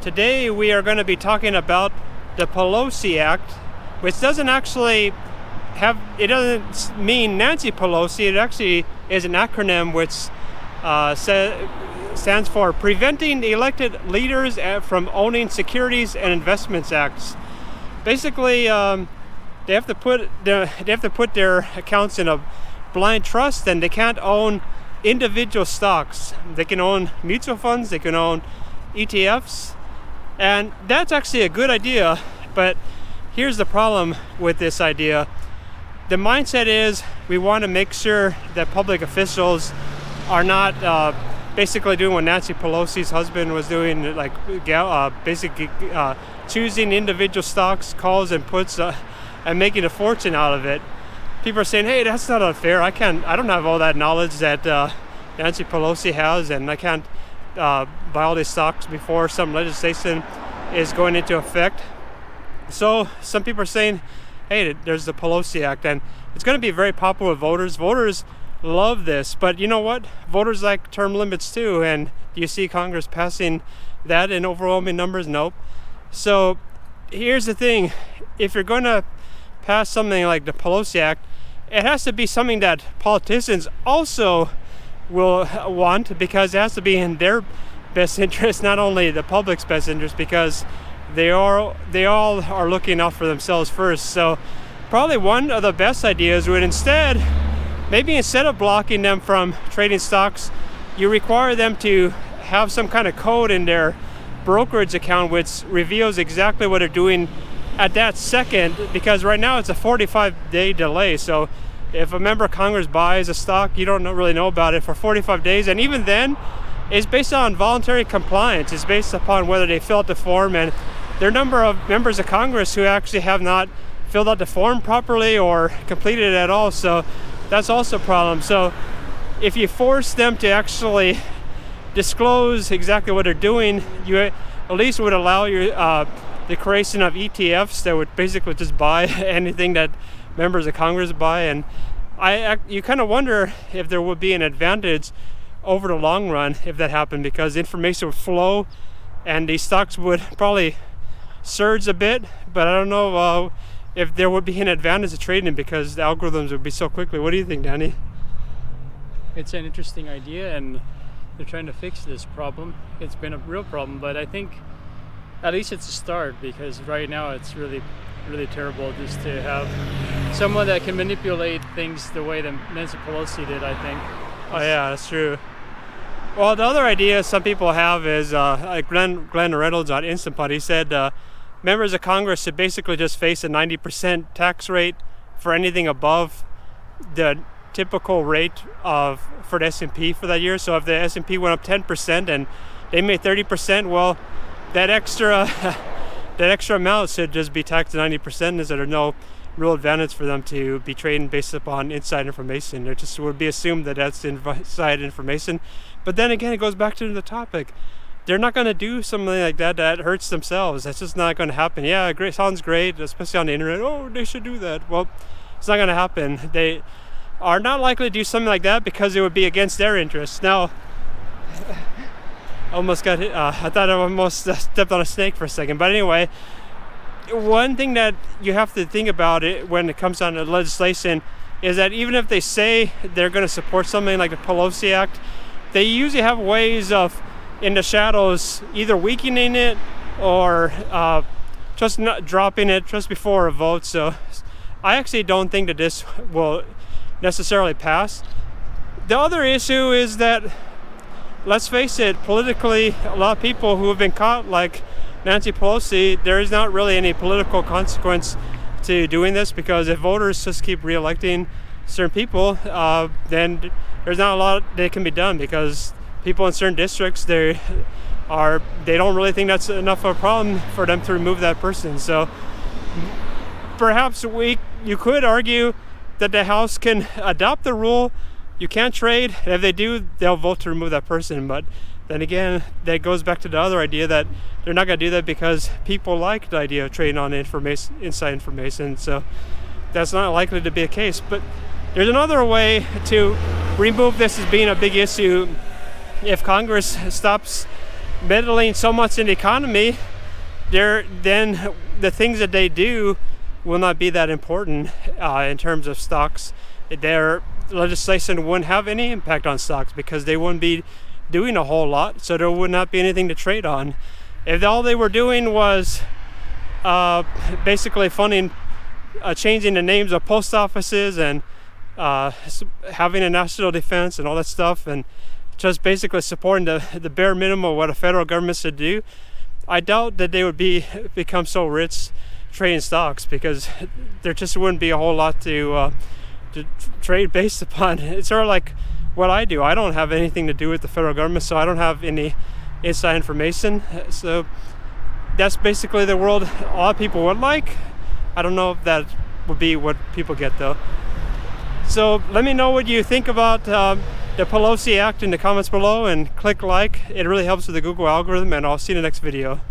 Today we are going to be talking about the Pelosi Act, which doesn't actually it doesn't mean Nancy Pelosi. It actually is an acronym which stands for Preventing Elected Leaders from Owning Securities and Investments Acts. Basically, they have to put their accounts in a blind trust, and they can't own individual stocks. They can own mutual funds, they can own ETFs, and that's actually a good idea. But here's the problem with this idea. The mindset is we want to make sure that public officials are not basically doing what Nancy Pelosi's husband was doing, like basically choosing individual stocks, calls and puts, and making a fortune out of it. People are saying, hey, that's not unfair. I don't have all that knowledge that Nancy Pelosi has, and I can't buy all these stocks before some legislation is going into effect. So some people are saying, hey, there's the Pelosi Act, and it's going to be very popular with voters. Voters love this, but you know what? Voters like term limits too, and do you see Congress passing that in overwhelming numbers? Nope. So here's the thing. If you're going to pass something like the Pelosi Act, it has to be something that politicians also will want, because it has to be in their best interest, not only the public's best interest, because they all are looking out for themselves first. So probably one of the best ideas would instead of blocking them from trading stocks, you require them to have some kind of code in their brokerage account which reveals exactly what they're doing at that second, because right now it's a 45-day delay. So if a member of Congress buys a stock, you don't really know about it for 45 days, and even then it's based on voluntary compliance. It's based upon whether they fill out the form, and there are a number of members of Congress who actually have not filled out the form properly or completed it at all, so that's also a problem. So if you force them to actually disclose exactly what they're doing, you at least would allow the creation of ETFs that would basically just buy anything that members of Congress buy. And you kind of wonder if there would be an advantage over the long run if that happened, because information would flow and these stocks would probably surge a bit, but I don't know if there would be an advantage of trading because the algorithms would be so quickly. What do you think, Danny? It's an interesting idea, and they're trying to fix this problem. It's been a real problem, but I think at least it's a start, because right now it's really, really terrible just to have someone that can manipulate things the way that Nancy Pelosi did, I think. Oh yeah, that's true. Well, the other idea some people have is like Glenn Reynolds on Instant Pot. He said members of Congress should basically just face a 90% tax rate for anything above the typical rate for the S&P for that year. So if the S&P went up 10% and they made 30%, well, that extra amount should just be taxed at 90%, as there are no real advantage for them to be trading based upon inside information. It just would be assumed that that's inside information. But then again, it goes back to the topic. They're not going to do something like that hurts themselves. That's just not going to happen. Yeah, great, sounds great, especially on the internet. Oh, they should do that. Well, it's not going to happen. They are not likely to do something like that because it would be against their interests. Now, almost got hit. I thought I almost stepped on a snake for a second. But anyway, one thing that you have to think about it when it comes down to legislation is that even if they say they're going to support something like the Pelosi Act, they usually have ways of, in the shadows, either weakening it or just not dropping it just before a vote. So I actually don't think that this will necessarily pass. The other issue is that, let's face it, politically, a lot of people who have been caught, like Nancy Pelosi, there is not really any political consequence to doing this, because if voters just keep re-electing certain people, then there's not a lot that can be done, because people in certain districts, they don't really think that's enough of a problem for them to remove that person. So perhaps you could argue that the House can adopt the rule, you can't trade, and if they do, they'll vote to remove that person. But then again, that goes back to the other idea that they're not going to do that because people like the idea of trading on inside information. So that's not likely to be the case. But there's another way to remove this as being a big issue. If Congress stops meddling so much in the economy, then the things that they do will not be that important in terms of stocks. Their legislation wouldn't have any impact on stocks because they wouldn't be doing a whole lot, so there would not be anything to trade on. If all they were doing was basically funding, changing the names of post offices and having a national defense and all that stuff, and just basically supporting the bare minimum of what a federal government should do, I doubt that they would become so rich trading stocks, because there just wouldn't be a whole lot to trade based upon. It's sort of like what I do. I don't have anything to do with the federal government, so I don't have any inside information. So that's basically the world a lot of people would like. I don't know if that would be what people get though. So let me know what you think about the Pelosi Act in the comments below, and click like. It really helps with the Google algorithm, and I'll see you in the next video.